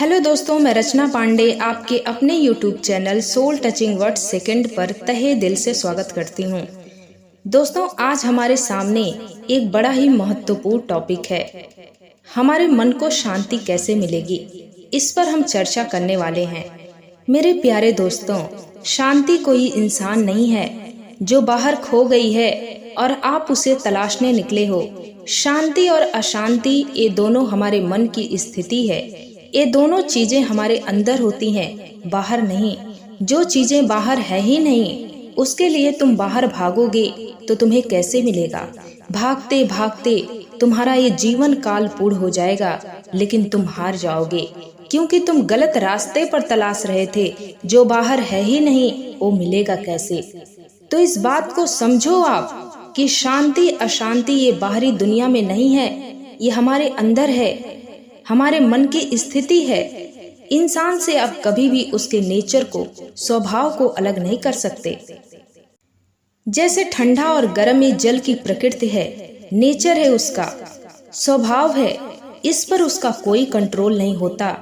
Hello दोस्तों, मैं रचना पांडे आपके अपने YouTube channel soul touching words second पर तहे दिल से स्वागत करती हूँ। दोस्तों, आज हमारे सामने एक बड़ा ही महत्वपूर्ण टॉपिक है। हमारे मन को शांति कैसे मिलेगी, इस पर हम चर्चा करने वाले हैं। मेरे प्यारे दोस्तों, शांति कोई इंसान नहीं है जो बाहर खो गई है और आप उसे तलाशने निकले हो। शांति और अशांति ये दोनों हमारे मन की स्थिति है। ये दोनों चीजें हमारे अंदर होती हैं, बाहर नहीं। जो चीजें बाहर है ही नहीं, उसके लिए तुम बाहर भागोगे तो तुम्हें कैसे मिलेगा। भागते भागते तुम्हारा ये जीवन काल पूर्ण हो जाएगा, लेकिन तुम हार जाओगे, क्योंकि तुम गलत रास्ते पर तलाश रहे थे। जो बाहर है ही नहीं, वो मिलेगा कैसे। तो इस बात को समझो आप कि शांति अशांति ये बाहरी दुनिया में नहीं है, ये हमारे अंदर है, हमारे मन की स्थिति है। इंसान से आप कभी भी उसके नेचर को, स्वभाव को अलग नहीं कर सकते। जैसे ठंडा और गर्म ये जल की प्रकृति है, नेचर है उसका, स्वभाव है, इस पर उसका कोई कंट्रोल नहीं होता।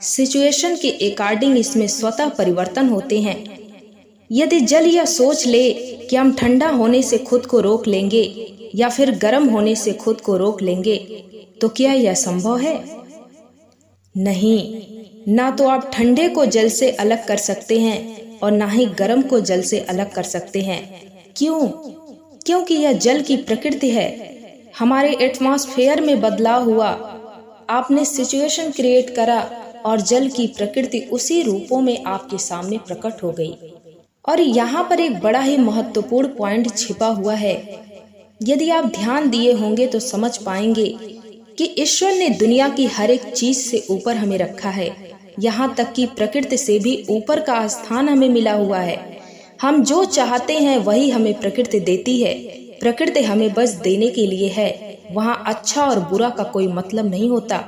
सिचुएशन के अकॉर्डिंग इसमें स्वतः परिवर्तन होते हैं। यदि जल यह सोच ले कि हम ठंडा होने से खुद को रोक लेंगे या फिर गर्म होने से खुद को रोक लेंगे, तो क्या यह संभव है? नहीं। ना तो आप ठंडे को जल से अलग कर सकते हैं और ना ही गर्म को जल से अलग कर सकते हैं। क्यों? क्योंकि यह जल की प्रकृति है। हमारे एटमॉस्फेयर में बदलाव हुआ, आपने सिचुएशन क्रिएट करा और जल की प्रकृति उसी रूपों में आपके सामने प्रकट हो गई। और यहाँ पर एक बड़ा ही महत्वपूर्ण पॉइंट छिपा हुआ है। यदि आप ध्यान दिए होंगे तो समझ पाएंगे कि ईश्वर ने दुनिया की हर एक चीज से ऊपर हमें रखा है। यहाँ तक कि प्रकृति से भी ऊपर का स्थान हमें मिला हुआ है। हम जो चाहते हैं वही हमें प्रकृति देती है। प्रकृति हमें बस देने के लिए है, वहाँ अच्छा और बुरा का कोई मतलब नहीं होता।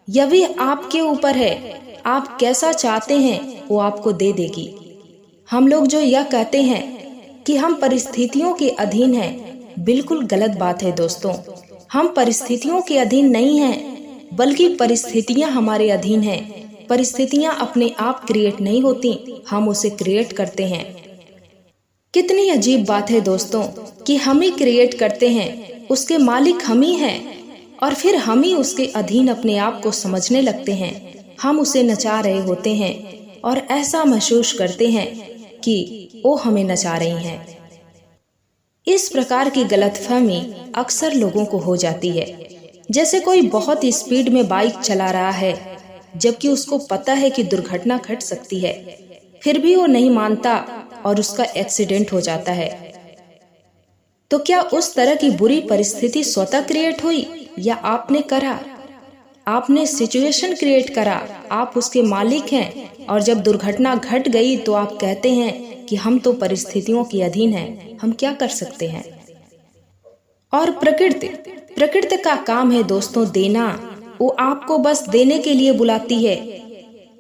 यह भी आपके ऊपर है, आप कैसा चाहते हैं वो आपको दे देगी। हम लोग जो यह कहते हैं कि हम परिस्थितियों के अधीन हैं, बिल्कुल गलत बात है दोस्तों। हम परिस्थितियों के अधीन नहीं हैं, बल्कि परिस्थितियां हमारे अधीन हैं। परिस्थितियां अपने आप क्रिएट नहीं होती, हम उसे क्रिएट करते हैं। कितनी अजीब बात है दोस्तों कि हम ही क्रिएट करते हैं, उसके मालिक हम ही हैं, और फिर हम ही उसके अधीन अपने आप को समझने लगते हैं। हम उसे नचा रहे होते हैं और ऐसा महसूस करते हैं कि वो हमें नचा रही हैं। इस प्रकार की गलतफहमी अक्सर लोगों को हो जाती है। जैसे कोई बहुत स्पीड में बाइक चला रहा है, जबकि उसको पता है कि दुर्घटना घट सकती है, फिर भी वो नहीं मानता और उसका एक्सीडेंट हो जाता है। तो क्या उस तरह की बुरी परिस्थिति स्वतः क्रिएट हुई या आपने करा? आपने सिचुएशन क्रिएट करा, आप उसके मालिक हैं, और जब दुर्घटना घट गई तो आप कहते हैं कि हम तो परिस्थितियों के अधीन हैं, हम क्या कर सकते हैं। और प्रकृति का काम है दोस्तों देना। वो आपको बस देने के लिए बुलाती है।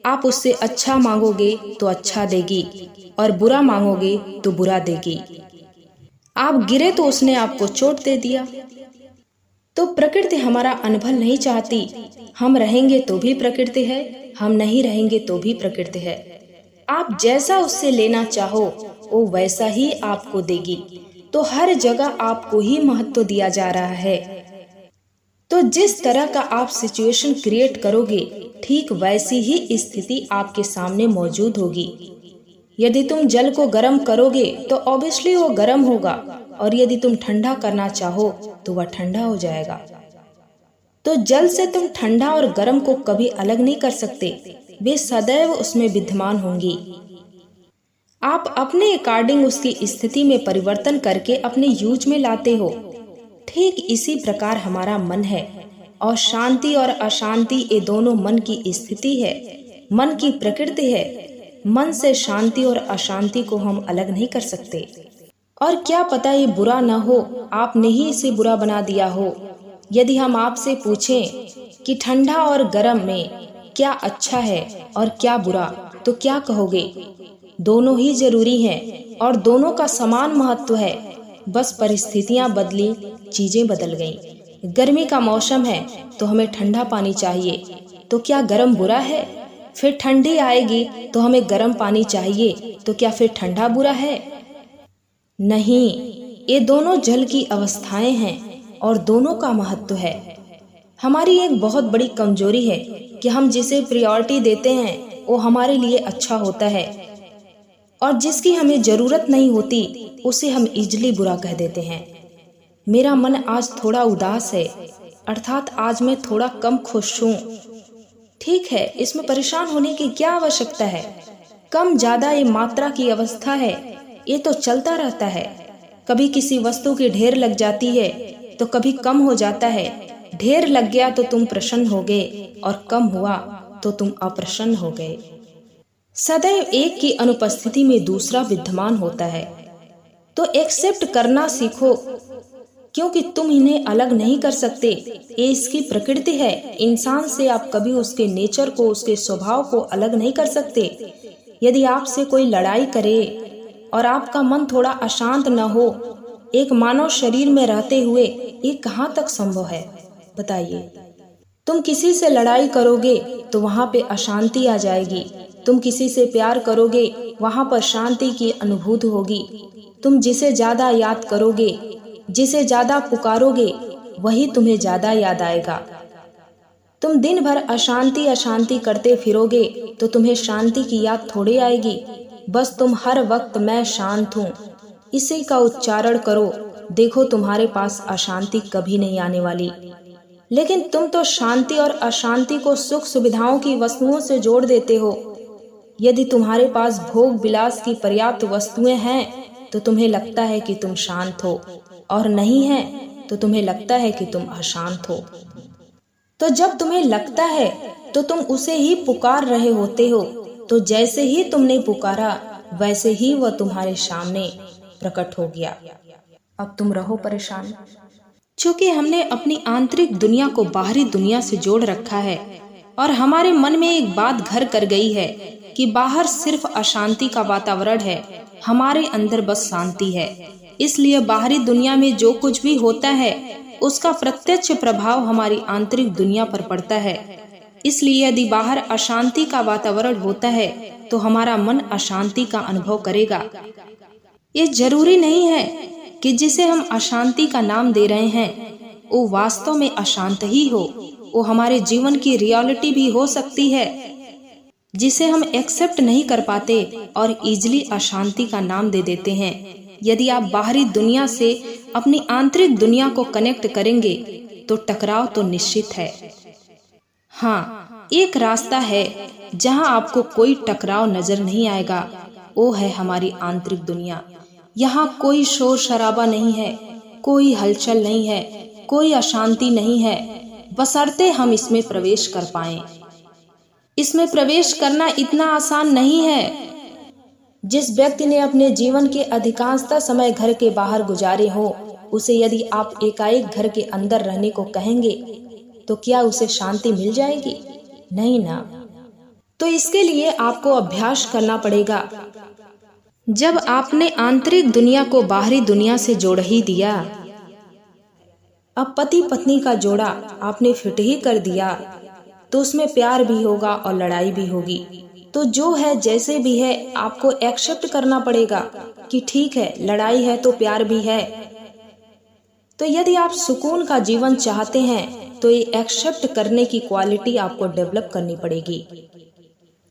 आप उससे अच्छा मांगोगे तो अच्छा देगी, और बुरा मांगोगे तो बुरा देगी। आप गिरे तो उसने आपको चोट दे दिया। तो प्रकृति हमारा अनभल नहीं चाहती। हम रहेंगे तो भी प्रकृति है, हम नहीं रहेंगे तो भी प्रकृति है। आप जैसा उससे लेना चाहो वो वैसा ही आपको देगी। तो हर जगह आपको ही महत्व दिया जा रहा है। तो जिस तरह का आप सिचुएशन क्रिएट करोगे, ठीक वैसी ही स्थिति आपके सामने मौजूद होगी। यदि तुम जल को गर्म करोगे तो ऑब्वियसली वो गर्म होगा, और यदि तुम ठंडा करना चाहो तो वह ठंडा हो जाएगा। तो जल से तुम ठंडा और गर्म को कभी अलग नहीं कर सकते, वे सदैव उसमें विद्यमान होंगी। आप अपने अकॉर्डिंग उसकी स्थिति में परिवर्तन करके अपने यूज में लाते हो। ठीक इसी प्रकार हमारा मन है, और शांति और अशांति ये दोनों मन की स्थिति है, मन की प्रकृति है। मन से शांति और अशांति को हम अलग नहीं कर सकते। और क्या पता ये बुरा न हो, आपने ही इसे बुरा बना दिया हो। यदि हम आपसे पूछें कि ठंडा और गर्म में क्या अच्छा है और क्या बुरा, तो क्या कहोगे? दोनों ही जरूरी हैं और दोनों का समान महत्व है। बस परिस्थितियां बदली, चीजें बदल गईं। गर्मी का मौसम है तो हमें ठंडा पानी चाहिए, तो क्या गर्म बुरा है? फिर ठंडी आएगी तो हमें गर्म पानी चाहिए, तो क्या फिर ठंडा बुरा है? नहीं, ये दोनों जल की अवस्थाएं हैं और दोनों का महत्व है। हमारी एक बहुत बड़ी कमजोरी है कि हम जिसे प्रायोरिटी देते हैं वो हमारे लिए अच्छा होता है, और जिसकी हमें जरूरत नहीं होती उसे हम इजली बुरा कह देते हैं। मेरा मन आज थोड़ा उदास है, अर्थात आज मैं थोड़ा कम खुश हूँ। ठीक है, इसमें परेशान होने की क्या आवश्यकता है? कम ज्यादा ये मात्रा की अवस्था है, ये तो चलता रहता है। कभी किसी वस्तु की ढेर लग जाती है तो कभी कम हो जाता है। ढेर लग गया तो तुम प्रसन्न हो गए और कम हुआ तो तुम अप्रसन्न हो गए। सदैव एक की अनुपस्थिति में दूसरा विद्यमान होता है, तो एक्सेप्ट करना सीखो, क्योंकि तुम इन्हें अलग नहीं कर सकते। ये इसकी प्रकृति है। इंसान से आप कभी उसके नेचर को, उसके स्वभाव को अलग नहीं कर सकते। यदि आपसे कोई लड़ाई करे और आपका मन थोड़ा अशांत न हो, एक मानव शरीर में रहते हुए, ये कहाँ तक संभव है बताइए? तुम किसी से लड़ाई करोगे तो वहाँ पे अशांति आ जाएगी। तुम किसी से प्यार करोगे, वहाँ पर शांति की अनुभूति होगी। तुम जिसे ज्यादा याद करोगे, जिसे ज्यादा पुकारोगे, वही तुम्हें ज्यादा याद आएगा। तुम दिन भर अशांति अशांति करते फिरोगे तो तुम्हें शांति की याद थोड़ी आएगी। बस तुम हर वक्त मैं शांत हूँ इसी का उच्चारण करो, देखो तुम्हारे पास अशांति कभी नहीं आने वाली। लेकिन तुम तो शांति और अशांति को सुख सुविधाओं की वस्तुओं से जोड़ देते हो। यदि तुम्हारे पास भोग विलास की पर्याप्त वस्तुएं हैं तो तुम्हें लगता है कि तुम शांत हो, और नहीं है तो तुम्हें लगता है कि तुम अशांत हो। तो जब तुम्हें लगता है तो तुम उसे ही पुकार रहे होते हो, तो जैसे ही तुमने पुकारा वैसे ही वह तुम्हारे सामने प्रकट हो गया। अब तुम रहो परेशान, क्योंकि हमने अपनी आंतरिक दुनिया को बाहरी दुनिया से जोड़ रखा है, और हमारे मन में एक बात घर कर गई है कि बाहर सिर्फ अशांति का वातावरण है, हमारे अंदर बस शांति है। इसलिए बाहरी दुनिया में जो कुछ भी होता है उसका प्रत्यक्ष प्रभाव हमारी आंतरिक दुनिया पर पड़ता है। इसलिए यदि बाहर अशांति का वातावरण होता है तो हमारा मन अशांति का अनुभव करेगा। ये जरूरी नहीं है कि जिसे हम अशांति का नाम दे रहे हैं वो वास्तव में अशांत ही हो। वो हमारे जीवन की रियलिटी भी हो सकती है, जिसे हम एक्सेप्ट नहीं कर पाते और इजली अशांति का नाम दे देते हैं। यदि आप बाहरी दुनिया से अपनी आंतरिक दुनिया को कनेक्ट करेंगे तो टकराव तो निश्चित है। हाँ, एक रास्ता है जहाँ आपको कोई टकराव नजर नहीं आएगा, वो है हमारी आंतरिक दुनिया। यहाँ कोई शोर शराबा नहीं है, कोई हलचल नहीं है, कोई अशांति नहीं है, बशर्ते हम इसमें प्रवेश कर पाएं। इसमें प्रवेश करना इतना आसान नहीं है। जिस व्यक्ति ने अपने जीवन के अधिकांशतः समय घर के बाहर गुजारे हो, उसे यदि आप एकाएक घर के अंदर रहने को कहेंगे तो क्या उसे शांति मिल जाएगी? नहीं ना। तो इसके लिए आपको अभ्यास करना पड़ेगा। जब आपने आंतरिक दुनिया को बाहरी दुनिया से जोड़ ही दिया, अब पति पत्नी का जोड़ा आपने फिट ही कर दिया, तो उसमें प्यार भी होगा और लड़ाई भी होगी। तो जो है जैसे भी है आपको एक्सेप्ट करना पड़ेगा कि ठीक है, लड़ाई है तो प्यार भी है। तो यदि आप सुकून का जीवन चाहते हैं तो ये एक्सेप्ट करने की क्वालिटी आपको डेवलप करनी पड़ेगी।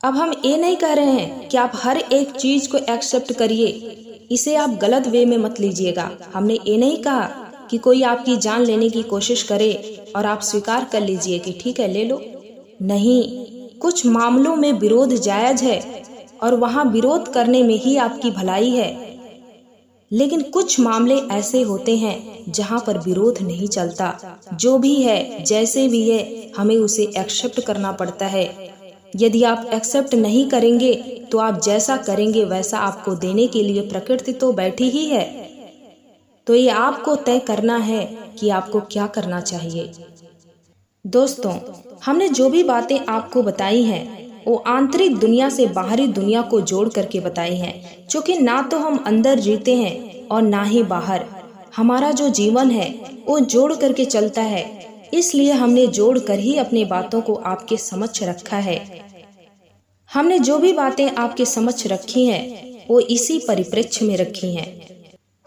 अब हम ये नहीं कह रहे हैं कि आप हर एक चीज को एक्सेप्ट करिए, इसे आप गलत वे में मत लीजिएगा। हमने ये नहीं कहा कि कोई आपकी जान लेने की कोशिश करे और आप स्वीकार कर लीजिए कि ठीक है ले लो। नहीं, कुछ मामलों में विरोध जायज है और वहाँ विरोध करने में ही आपकी भलाई है। लेकिन कुछ मामले ऐसे होते हैं जहाँ पर विरोध नहीं चलता। जो भी है जैसे भी है हमें उसे एक्सेप्ट करना पड़ता है। यदि आप एक्सेप्ट नहीं करेंगे तो आप जैसा करेंगे वैसा आपको देने के लिए प्रकृति तो बैठी ही है। तो ये आपको तय करना है कि आपको क्या करना चाहिए। दोस्तों, हमने जो भी बातें आपको बताई हैं वो आंतरिक दुनिया से बाहरी दुनिया को जोड़ करके बताई हैं, क्योंकि ना तो हम अंदर जीते हैं और ना ही बाहर। हमारा जो जीवन है वो जोड़ करके चलता है। इसलिए हमने जोड़कर ही अपनी बातों को आपके समक्ष रखा है। हमने जो भी बातें आपके समक्ष रखी हैं वो इसी परिप्रेक्ष्य में रखी हैं।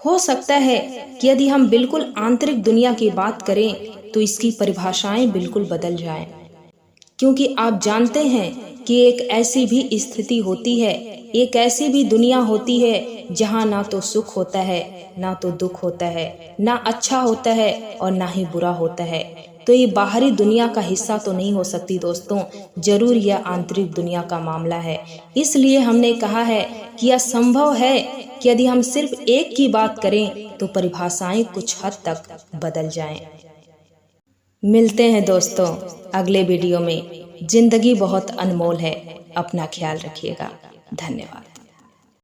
हो सकता है कि यदि हम बिल्कुल आंतरिक दुनिया की बात करें तो इसकी परिभाषाएं बिल्कुल बदल जाएं, क्योंकि आप जानते हैं कि एक ऐसी भी स्थिति होती है, एक ऐसी भी दुनिया होती है जहाँ ना तो सुख होता है, ना तो दुख होता है, ना अच्छा होता है और ना ही बुरा होता है। तो ये बाहरी दुनिया का हिस्सा तो नहीं हो सकती दोस्तों, जरूर यह आंतरिक दुनिया का मामला है। इसलिए हमने कहा है कि यह संभव है कि यदि हम सिर्फ एक की बात करें तो परिभाषाएं कुछ हद तक बदल जाएं। मिलते हैं दोस्तों अगले वीडियो में। जिंदगी बहुत अनमोल है, अपना ख्याल रखिएगा। धन्यवाद।